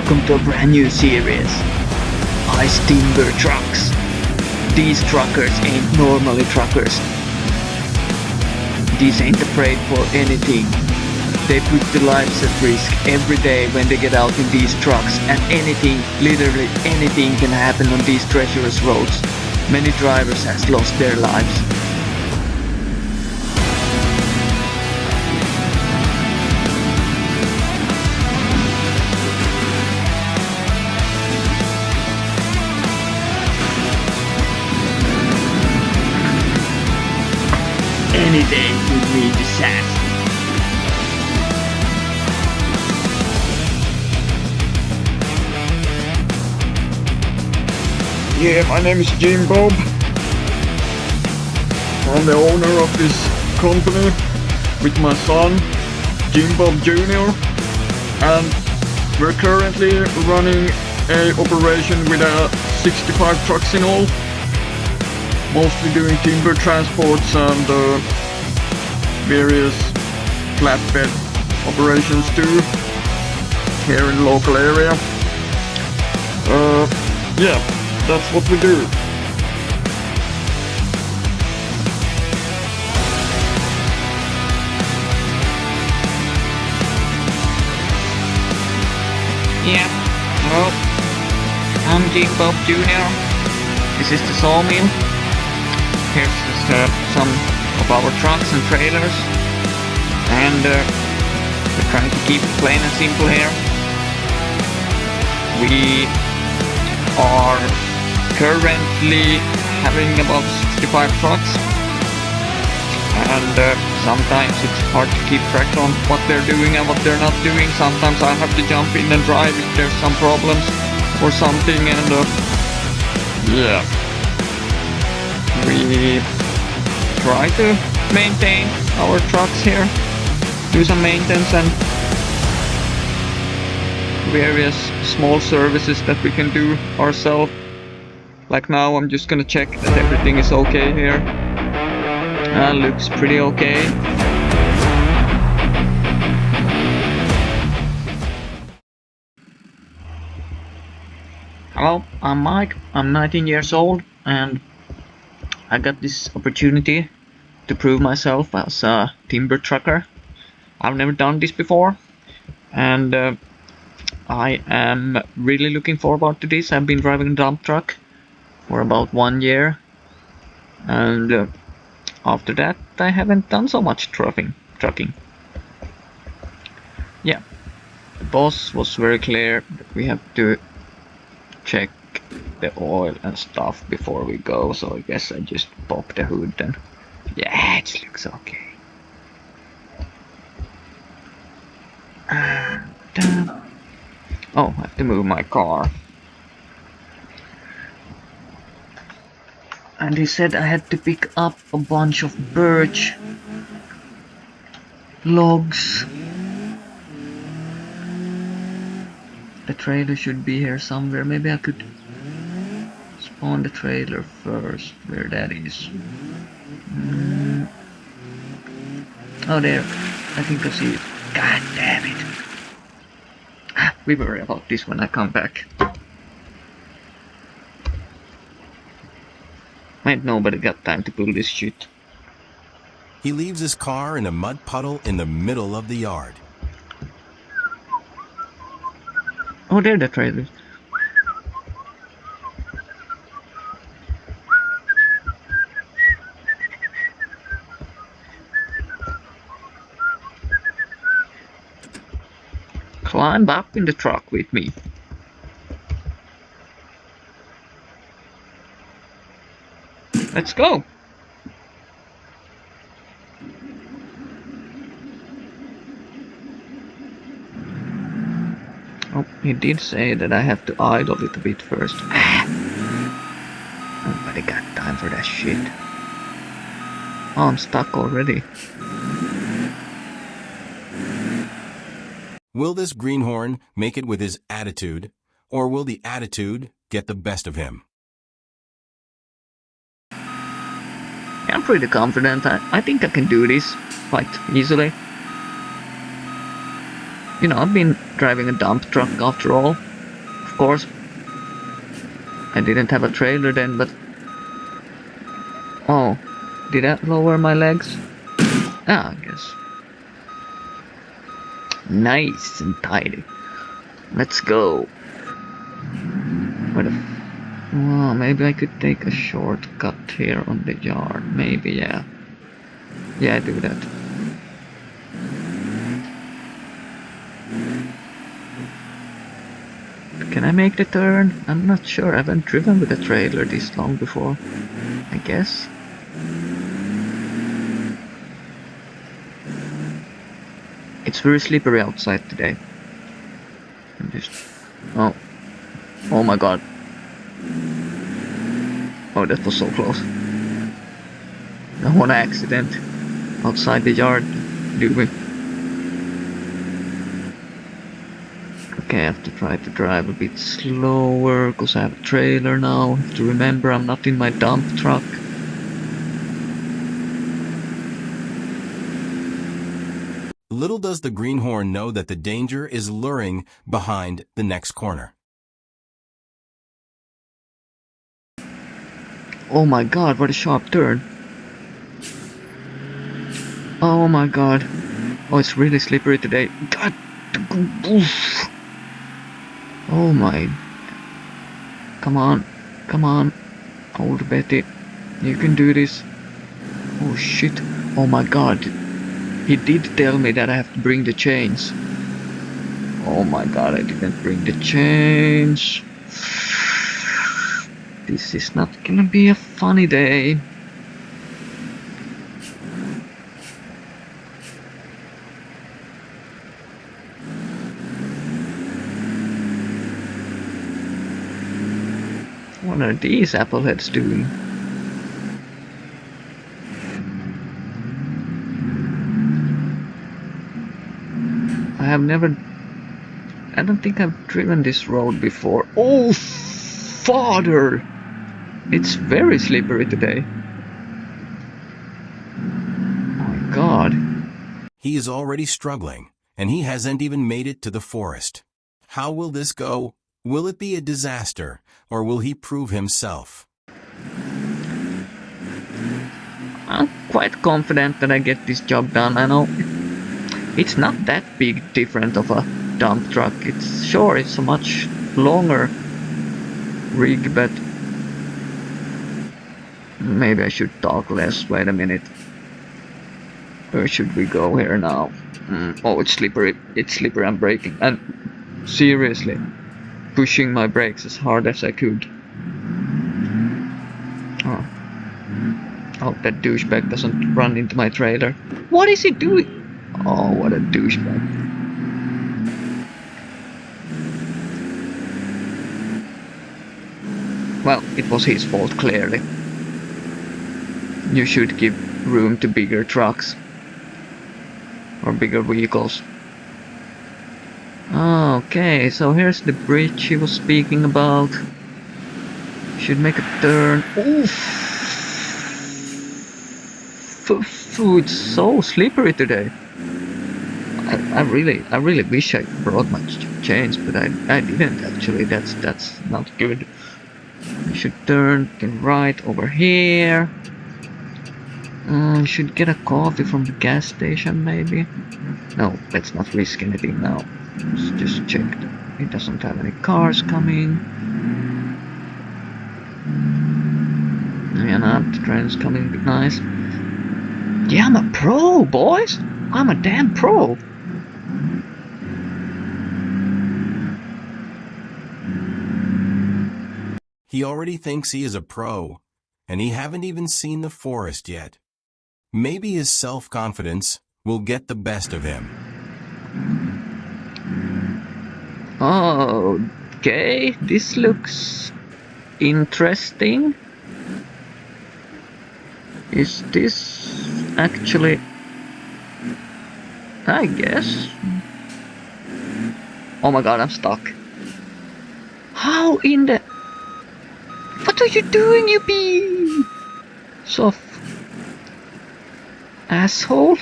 welcome to a brand new series, Ice Timber Trucks. These truckers ain't normally truckers. These ain't afraid for anything. They put their lives at risk every day when they get out in these trucks, and anything, literally anything can happen on these treacherous roads. Many drivers has lost their lives. Any day would mean disaster. Yeah, my name is Jim Bob. I'm the owner of this company with my son, Jim Bob Jr. And we're currently running an operation with 65 trucks in all. Mostly doing timber transports and various flatbed operations too, here in the local area. Yeah, that's what we do. Yeah, well, I'm Jim Bob Jr. This is the sawmill. Here's just, some of our trucks and trailers, and we're trying to keep it plain and simple here. We are currently having about 65 trucks, and sometimes it's hard to keep track on what they're doing and what they're not doing. Sometimes I have to jump in and drive if there's some problems or something, and yeah. We try to maintain our trucks here, do some maintenance and various small services that we can do ourselves. Like now I'm just gonna check that everything is okay here. Looks pretty okay. Hello, I'm Mike, I'm 19 years old, and I got this opportunity to prove myself as a timber trucker. I've never done this before, and I am really looking forward to this. I've been driving a dump truck for about 1 year, and after that I haven't done so much trucking. Yeah, the boss was very clear that we have to check the oil and stuff before we go, so I guess I just pop the hood and yeah, it looks okay. Oh, I have to move my car. And he said I had to pick up a bunch of birch logs. The trailer should be here somewhere. Maybe I could spawn the trailer first, where that is. Oh, there. I think I see it. God damn it. We worry about this when I come back. Ain't nobody got time to pull this shit. He leaves his car in a mud puddle in the middle of the yard. Oh, there the trailer. Climb up in the truck with me. Let's go. Oh, he did say that I have to idle a little bit first. Nobody got time for that shit. Oh, I'm stuck already. Will this greenhorn make it with his attitude, or will the attitude get the best of him? I'm pretty confident. I think I can do this quite easily. You know, I've been driving a dump truck after all. course, I didn't have a trailer then, but... Oh, did that lower my legs? Ah, I guess. Nice and tidy. Let's go. Where the... Oh, maybe I could take a shortcut here on the yard. Maybe, yeah. Yeah, do that. Can I make the turn? I'm not sure. I haven't driven with a trailer this long before. I guess. It's very slippery outside today. I'm just... Oh. Oh my god. Oh, that was so close. I want an accident outside the yard, do we? Okay, I have to try to drive a bit slower, because I have a trailer now. I have to remember I'm not in my dump truck. Little does the greenhorn know that the danger is luring behind the next corner. Oh my god, what a sharp turn. Oh my god. Oh, it's really slippery today. God. Oof. Oh my. Come on. Come on. Old Betty. You can do this. Oh shit. Oh my god. He did tell me that I have to bring the chains. Oh my god, I didn't bring the chains. This is not gonna be a funny day. What are these appleheads doing? I don't think I've driven this road before. Oh, father! It's very slippery today. Oh my god. He is already struggling, and he hasn't even made it to the forest. How will this go? Will it be a disaster, or will he prove himself? I'm quite confident that I get this job done. I know it's not that big different of a dump truck. It's a much longer rig, but maybe I should talk less. Wait a minute. Where should we go here now? Oh, it's slippery. It's slippery. I'm braking. And seriously, pushing my brakes as hard as I could. Oh. I hope that douchebag doesn't run into my trailer. What is he doing? Oh, what a douchebag. Well, it was his fault, clearly. You should give room to bigger trucks. Or bigger vehicles. Okay, so here's the bridge he was speaking about. Should make a turn. Oof! It's so slippery today. I really wish I brought my chains, but I didn't actually. That's not good. I should turn to right over here. I should get a coffee from the gas station, maybe. No, let's not risk anything now. Let's just check that it doesn't have any cars coming. Yeah, no, the train's coming. Nice. Yeah, I'm a pro, boys. I'm a damn pro. He already thinks he is a pro, and he haven't even seen the forest yet. Maybe his self-confidence will get the best of him. Okay, this looks interesting. Is this actually... I guess. Oh my god, I'm stuck. How in the... What are you doing, you bee? Soft asshole?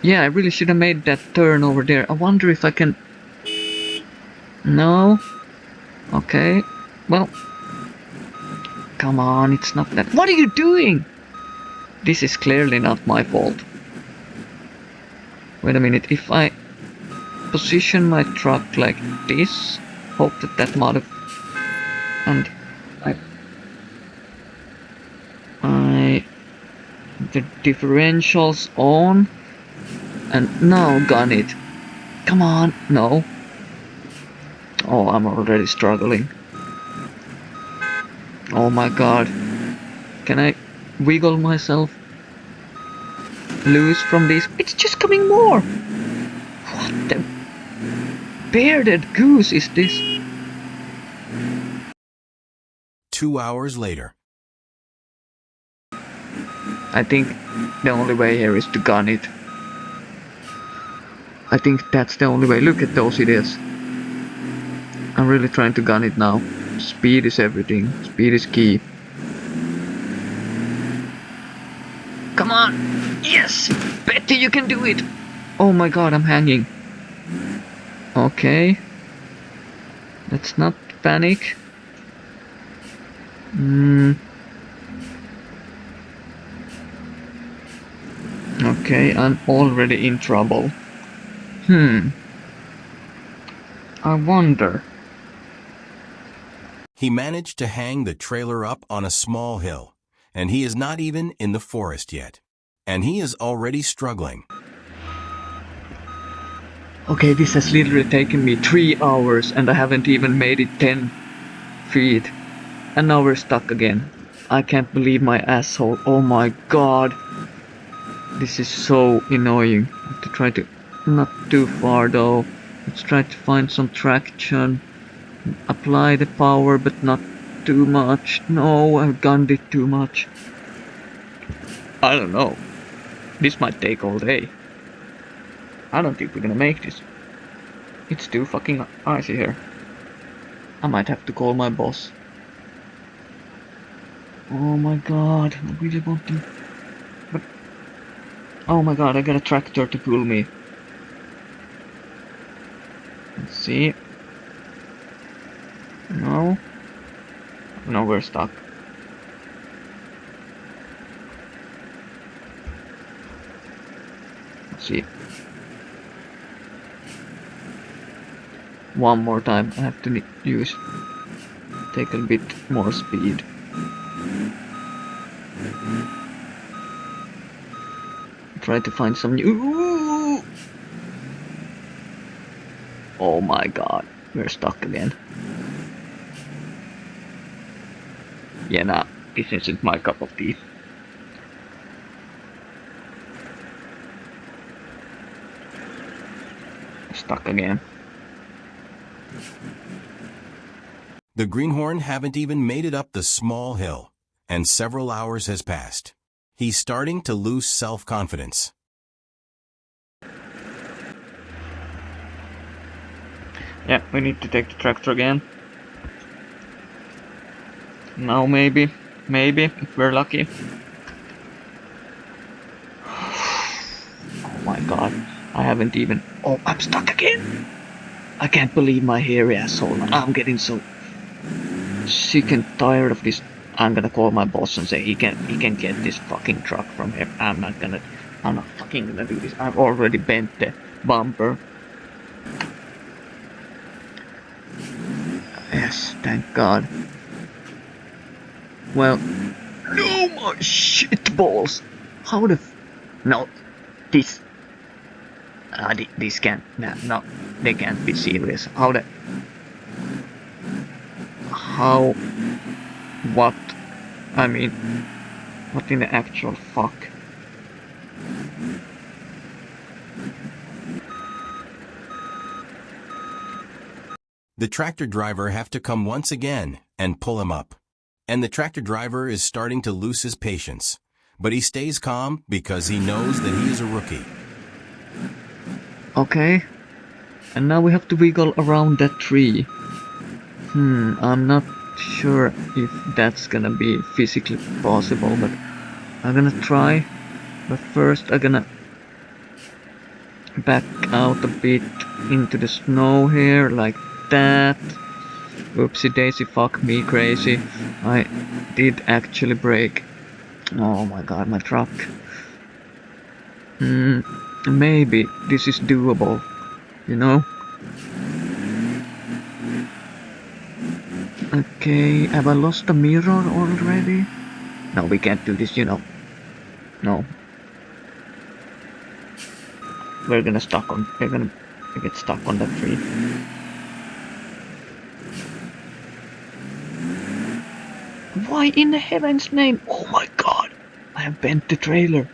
Yeah, I really should have made that turn over there. I wonder if I can... No? Okay. Well, come on, it's not that. What are you doing? This is clearly not my fault. Wait a minute, if I position my truck like this, hope that that and I the differentials on, and now gun it. Come on, no. Oh, I'm already struggling. Oh my god. Can I wiggle myself loose from this? It's just coming more! What the bearded goose is this? 2 hours later. I think the only way here is to gun it. I think that's the only way. Look at those idiots. I'm really trying to gun it now. Speed is everything. Speed is key. Come on! Yes! Betty, you can do it! Oh my god, I'm hanging. Okay. Let's not panic. Okay, I'm already in trouble. I wonder. He managed to hang the trailer up on a small hill, and he is not even in the forest yet. And he is already struggling. Okay, this has literally taken me 3 hours and I haven't even made it 10 feet. And now we're stuck again. I can't believe my asshole. Oh my god. This is so annoying. I have to try to... Not too far though. Let's try to find some traction. Apply the power but not too much. No, I've gunned it too much. I don't know. This might take all day. I don't think we're gonna make this. It's too fucking icy here. I might have to call my boss. Oh my god, I really want to... But... Oh my god, I got a tractor to pull me. Let's see. No. No, we're stuck. Let's see. One more time, I have to take a bit more speed. Try to find some new... Oh my god, we're stuck again. Yeah, nah, this isn't my cup of tea. Stuck again. The greenhorn haven't even made it up the small hill, and several hours has passed. He's starting to lose self-confidence. Yeah, we need to take the tractor again. Now maybe, if we're lucky. Oh my god, I haven't even... Oh, I'm stuck again! I can't believe my hairy asshole. I'm getting so sick and tired of this. I'm gonna call my boss and say he can get this fucking truck from here. I'm not fucking gonna do this. I've already bent the bumper. Yes, thank god. Well, no more shit balls. How the no, this this can't, no, they can't be serious. What, I mean, what in the actual fuck? The tractor driver have to come once again and pull him up. And the tractor driver is starting to lose his patience. But he stays calm because he knows that he is a rookie. Okay, and now we have to wiggle around that tree. I'm not sure if that's gonna be physically possible, but I'm gonna try. But first I'm gonna back out a bit into the snow here, like that. Oopsie daisy, fuck me crazy. I did actually break. Oh my god, my truck. Maybe this is doable, you know? Okay, have I lost the mirror already? No, we can't do this, you know. No. We're gonna get stuck on that tree. Why in heaven's name? Oh my god! I have bent the trailer.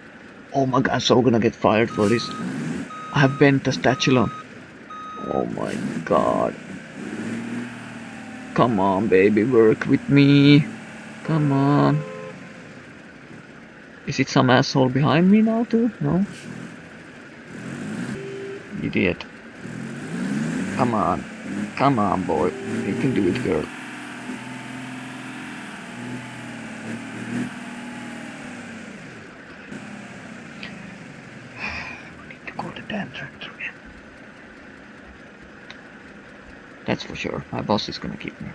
Oh my god, I'm so gonna get fired for this. I have bent the spatula. Oh my god. Come on, baby, work with me. Come on. Is it some asshole behind me now too? No? Idiot. Come on. Come on, boy. You can do it, girl. I need to call the damn tractor again. That's for sure. My boss is gonna keep me.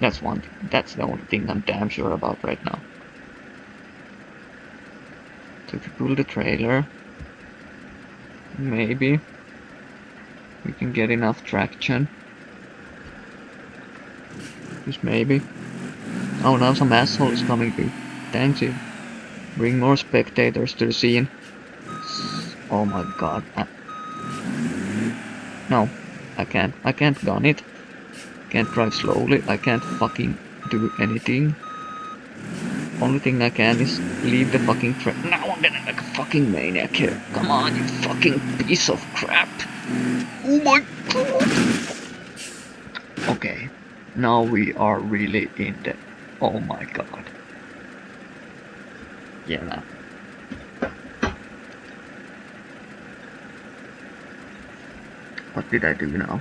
That's one thing. That's the only thing I'm damn sure about right now. So if we pull the trailer, maybe we can get enough traction. Just maybe. Oh, now some asshole is coming through. Thanks you. Bring more spectators to the scene. Oh my god. No, I can't. I can't gun it. Can't drive slowly. I can't fucking do anything. Only thing I can is leave the fucking track. Now I'm gonna like a fucking maniac here. Come on, you fucking piece of crap. Oh my god. Okay. Now we are really in the... Oh my god. Yeah. What did I do now?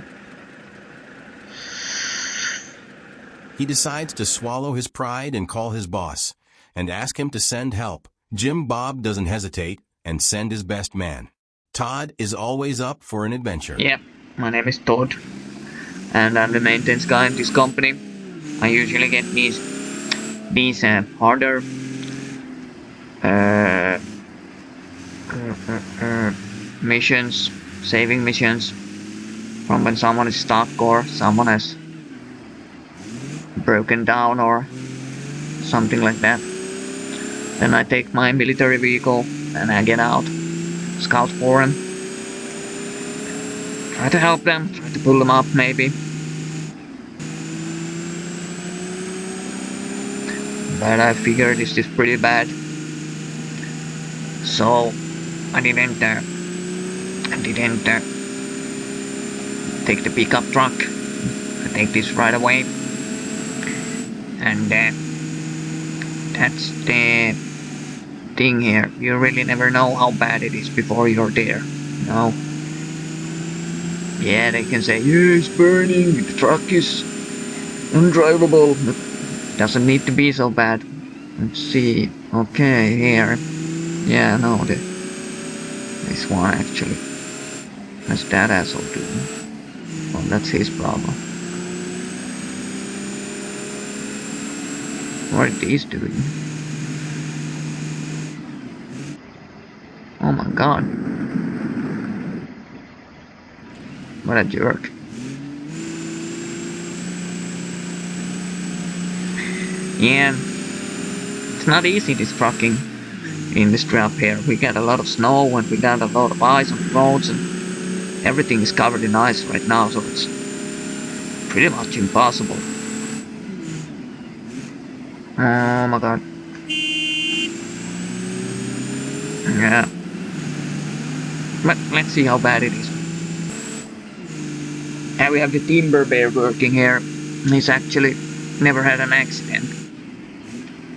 He decides to swallow his pride and call his boss and ask him to send help. Jim Bob doesn't hesitate and send his best man. Todd is always up for an adventure. Yeah, my name is Todd, and I'm the maintenance guy in this company. I usually get these harder missions, saving missions from when someone is stuck or someone has broken down or something like that. Then I take my military vehicle and I get out, scout for them, try to help them, try to pull them up maybe. But I figured this is pretty bad, so I didn't take the pickup truck. I take this right away, and that's the thing here. You really never know how bad it is before you're there, you know? Yeah, they can say, yeah, it's burning, the truck is undrivable. It doesn't need to be so bad. Let's see. Okay, here. Yeah, no, this one actually. That's that asshole doing. Well, that's his problem. What are these doing? Oh my god. What a jerk. Yeah, it's not easy this trucking industry up here. We got a lot of snow and we got a lot of ice on the roads and everything is covered in ice right now, so it's pretty much impossible. Oh my god. Yeah. But let's see how bad it is. And we have the timber bear working here. He's actually never had an accident.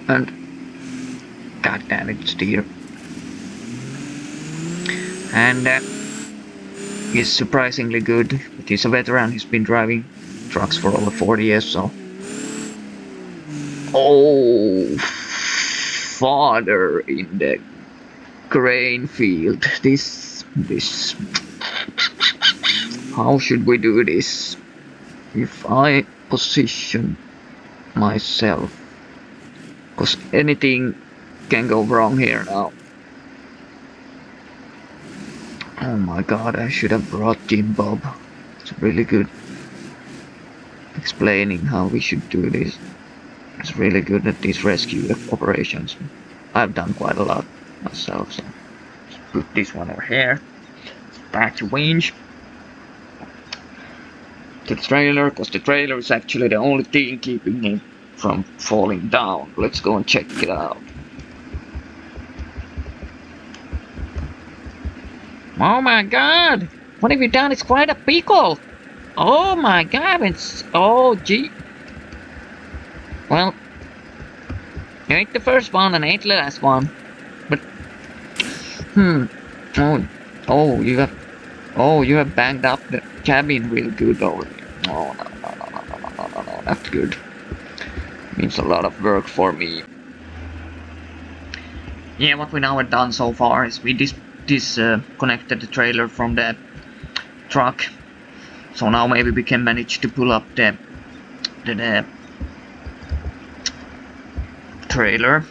And god damn it, steer. And he's surprisingly good, but he's a veteran. He's been driving trucks for over 40 years, so. Oh, father in the grain field. This. How should we do this? if I position myself, because anything can go wrong here now. Oh my god, I should have brought Jim Bob. It's really good explaining how we should do this. It's really good at these rescue operations. I've done quite a lot myself, so let's put this one over here. Back to winch to the trailer, because the trailer is actually the only thing keeping him from falling down. Let's go and check it out. Oh my god! What have you done? It's quite a pickle! Oh my god, it's... oh gee. Well, you ate the first one and ate the last one. But... Oh, you have banged up the cabin real good over here. Oh, no, that's good. Means a lot of work for me. Yeah, what we now have done so far is we disconnected the trailer from the truck. So now maybe we can manage to pull up the trailer.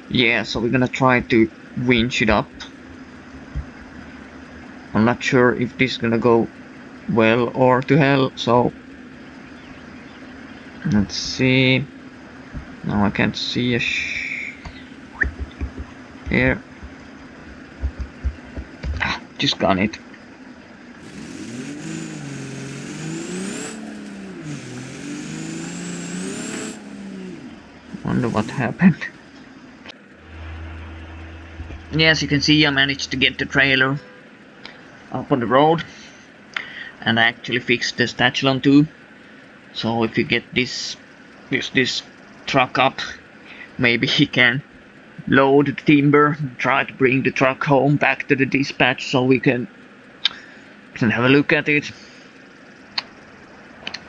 Yeah, so we're gonna try to winch it up. I'm not sure if this is gonna go well or to hell, so let's see. Now I can't see a here. Just got it. Wonder what happened. Yes, you can see I managed to get the trailer up on the road, and I actually fixed the statulon too. So if you get this truck up, maybe he can load the timber and try to bring the truck home back to the dispatch so we can have a look at it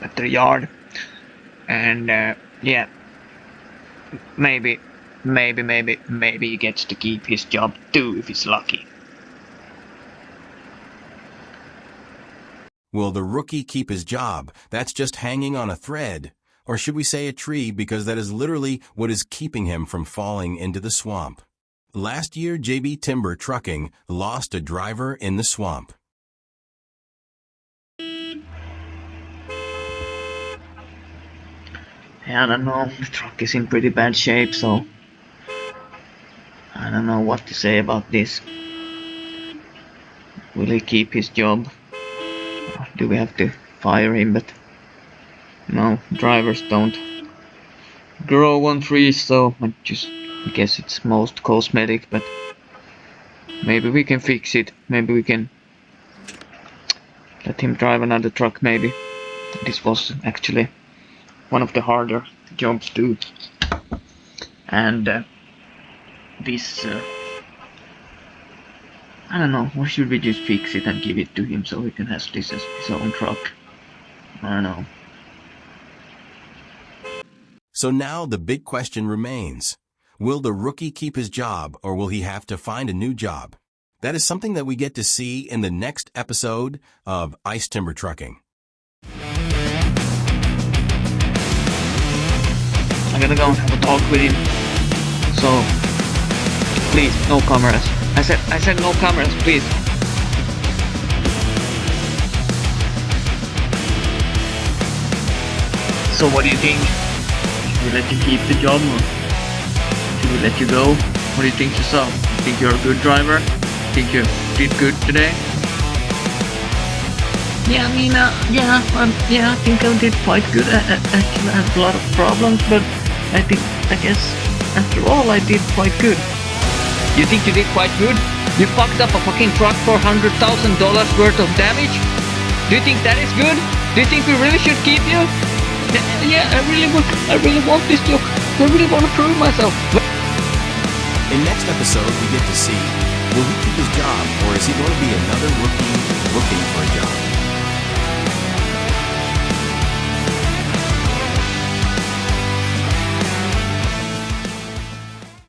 at the yard. And yeah, maybe he gets to keep his job too if he's lucky. Will the rookie keep his job? That's just hanging on a thread. Or should we say a tree, because that is literally what is keeping him from falling into the swamp. Last year, JB Timber Trucking lost a driver in the swamp. Yeah, I don't know, the truck is in pretty bad shape, so I don't know what to say about this. Will he keep his job? Or do we have to fire him? But no, drivers don't grow on trees, so I guess it's most cosmetic, but maybe we can fix it. Maybe we can let him drive another truck, maybe. This was actually one of the harder jobs too. And this I don't know, or should we just fix it and give it to him so he can have this as his own truck? I don't know. So now the big question remains. Will the rookie keep his job, or will he have to find a new job? That is something that we get to see in the next episode of Ice Timber Trucking. I'm gonna go and have a talk with him. So please, no cameras. I said no cameras, please. So what do you think? Should we let you keep the job, or should we let you go? What do you think yourself? You think you're a good driver? Think you did good today? Yeah, I mean, I think I did quite good. Actually, I had a lot of problems, but I guess after all, I did quite good. You think you did quite good? You fucked up a fucking truck for $100,000 worth of damage? Do you think that is good? Do you think we really should keep you? Yeah, I really want this job. I really want to prove myself. In next episode, we get to see, will he keep his job, or is he going to be another rookie looking for a job?